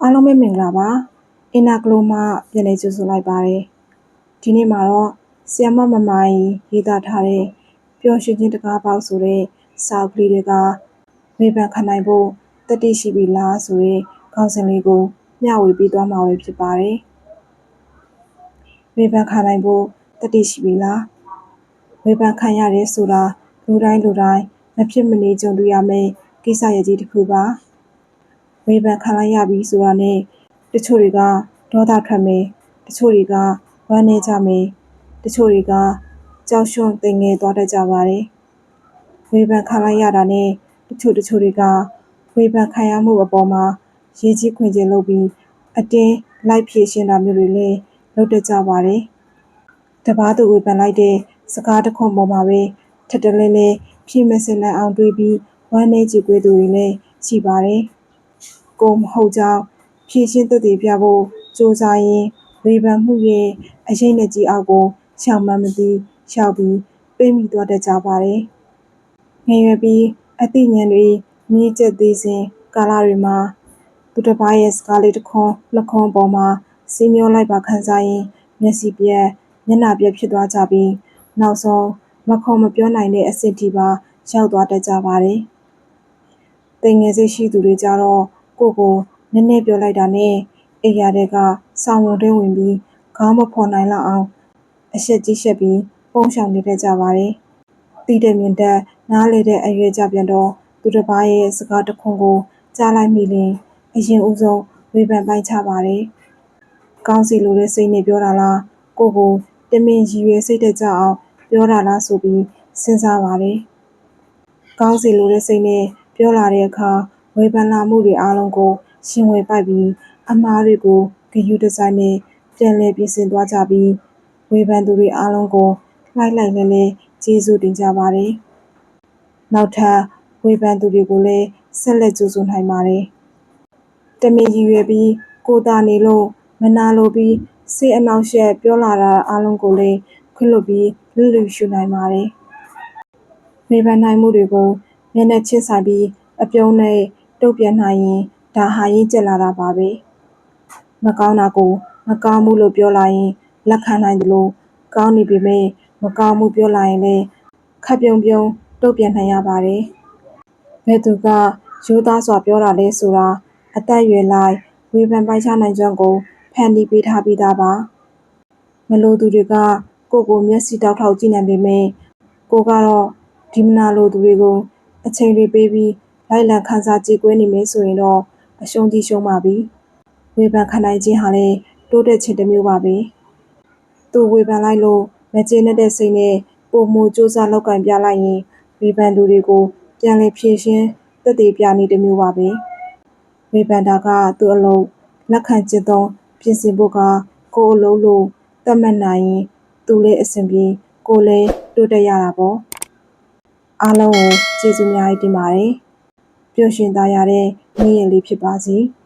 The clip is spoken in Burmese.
အားလုံးပဲမင်္ဂလာပါအင်နာကလိုမှပြန်လည်ကြိုဆိုလိုက်ပါတယ်ဒီနေ့မှာတော့ဆီယမမမိုင်းရေးသားထားတဲ့ပျော်ရွှင်ခြင်းတကားပေါက်ဆိုတဲ့စာအုပ်ကလေးတွေကဝေဖန်ခံနိုင်ဖို့တတိရှိပြီလားဆိုတဲ့ခေါင်းစဉ်လေးကိုမျှဝေပေးသွားမှာပဲဖြစ်ပါတယ်ဝေဖန်ခံနိုင်ဖို့တတိရှိပြီလားဝေဖန်ခံရတယ်ဆိုတာလူတိုင်းမဖြစ်မနေကြုံတွေ့ရမယ့်ကိစ္စရပ်ကြီးတစ်ခုပါဝေဖန်ခံလိုက်ရပြီဆိုတာနဲ့တချို့တွေကဒေါသထွက်မယ်တချို့တွေကဝမ်းနည်းကြမယ်တချို့တွေကကြောက်ရွံ့သိငယ်သွားတတ်ကြပါတယ်ဝေဖန်ခံလိုက်ရတာနဲ့တချို့တွေကဝေဖန်ခံရမှုအပေါ်မှာရေးကြီးခွင်ကျလုပ်ပြီးအတင်းလိုက်ဖြေရှင်းတာမျိုးတွေလည်းလုပ်တတ်ကြပါတယ်တပားသူဝေဖန်လိုက်တဲ့စကားတစ်ခွန်းပေါ်မှာပဲထပ်တလဲလဲဖြေမစင်နိုင်အောင်တွေးပြီးဝမ်းနည်းကြည်ကွေးသူတွေလည်းရှိပါတယ်ကိုမဟုတ်ကြောင်းဖြည့်ရှင်းသက်သေပြဖို့စူးစမ်းရင်ဝေဖန်မှုရဲ့အရေးနဲ့ကြီးအောက်ကိုရှောင်မှန်းမသိရှောက်ပြီးပိတ်မိသွားတတ်ကြပါတယ်ငယ်ရွယ်ပြီးအသိဉာဏ်တွေမြင့်ကျက်သေးစဉ်ကာလတွေမှာသူတစ်ပါးရဲ့စကားလေးတစ်ခွန်းနှစ်ခွန်းပေါ်မှာစီးမျောလိုက်ပါခံစားရင်မျက်စိပြက်မျက်နှာပြက်ဖြစ်သွားကြပြီးနောက်ဆုံးမခေါ်မပြောနိုင်တဲ့အဆင့်ထိပါရောက်သွားတတ်ကြပါတယ်သိငယ်စိတ်ရှိသူတွေကြတော့ကိုနည်းနည်းပြောလိုက်တာနဲ့အိယာတွေကဆောင်းဝုန်းတွင်းဝင်ပြီးခေါင်းမဖော်နိုင်လောက်အောင်အရှက်ကြီးရှက်ပြီးပုံရှောင်နေတတ်ကြပါတယ်တီးတဲ့မြင်တတ်နားလေတဲ့အရွယ်ကြပြန်တော့သူတစ်ပါးရဲ့စကားတစ်ခွန်းကိုကြားလိုက်မိရင်အရင်ဦးဆုံးဝေဖန်ပိုင်းချပါတယ်ကောင်းစီလိုတဲ့စိတ်နဲ့ပြောတာလားကိုတမင်ရည်ရွယ်စိတ်တကြအောင်ပြောတာလားဆိုပြီးစဉ်းစားပါတယ်ကောင်းစီလိုတဲ့စိတ်နဲ့ပြောလာတဲ့အခါဝေဖန်လာမှုတွေအားလုံးကိုရှင်ဝယ်ပိုက်ပြီးအမှားတွေကိုဂရုတစိုက်နဲ့ပြန်လည်ပြင်ဆင်သွားကြပြီးဝေဖန်သူတွေအားလုံးကိုလိုက်လဲကျေးဇူးတင်ကြပါတယ်နောက်ထပ်ဝေဖန်သူတွေကိုလည်းဆက်လက်ကြိုဆိုနိုင်ပါတယ်တမင်ရည်ရွယ်ပြီးကိုသာနေလို့မနာလိုပြီးစိတ်အနှောက်အယှက်ပြောလာတာအားလုံးကိုလည်းခွင့်လွှတ်ပြီးလွတ်လပ်ရှုနိုင်ပါတယ်ဝေဖန်နိုင်မှုတွေကိုမျက်နှာချင်းဆိုင်ပြီးအပြုံးနဲ့တုတ်ပြန်နိုင်ရင်ဒါဟာရင်းကျက်လာတာပါပဲမကောင်းတာကိုမကောင်းမှုလို့ပြောလာရင်လက်ခံနိုင်တယ်လို့ကောင်းနေပေမဲ့မကောင်းမှုပြောလာရင်လည်းခပ်ပြုံတုတ်ပြန်နိုင်ရပါတယ်ဘယ်သူကရိုးသားစွာပြောတာလဲဆိုတာအသက်အရွယ်လိုက်ဝေဖန်ပိုင်ချနိုင်ကြကိုဖန်တီးပေးထားပြီးသားပါမလို့သူတွေကကိုမျက်စိတောက်ထောက်ကြည့်နိုင်ပေမဲ့ကိုကတော့ဒီမနာလိုသူတွေကိုအချိန်တွေပေးပြီးလိုက်လံခန်းစားကြည့်ကွဲနေမယ်ဆိုရင်တော့အရှုံးကြီးရှုံးပါပြီဝေဖန်ခံနိုင်ခြင်းဟာလည်းတိုးတက်ခြင်းတစ်မျိုးပါပဲသူဝေဖန်လိုက်လို့မကျေနပ်တဲ့စိတ်နဲ့ပုံမူစူးစမ်းလောက်ကင်ပြလိုက်ရင်ဝေဖန်သူတွေကိုပြန်လည်ဖြည့်ရှင်းသက်သေပြနေတစ်မျိုးပါပဲဝေဖန်တာကသူ့အလုံးလက်ခံကျင့်သုံးပြင်ဆင်ဖို့ကကိုယ်အလုံးလို့သတ်မှတ်နိုင်ရင်သူလည်းအဆင်ပြေကိုလည်းတိုးတက်ရတာပေါ့အားလုံးကိုကျေးဇူးများတင်ပါတယ်ပျော်ရွှင်သားရတဲ့နေ့ရက်လေးဖြစ်ပါစေ။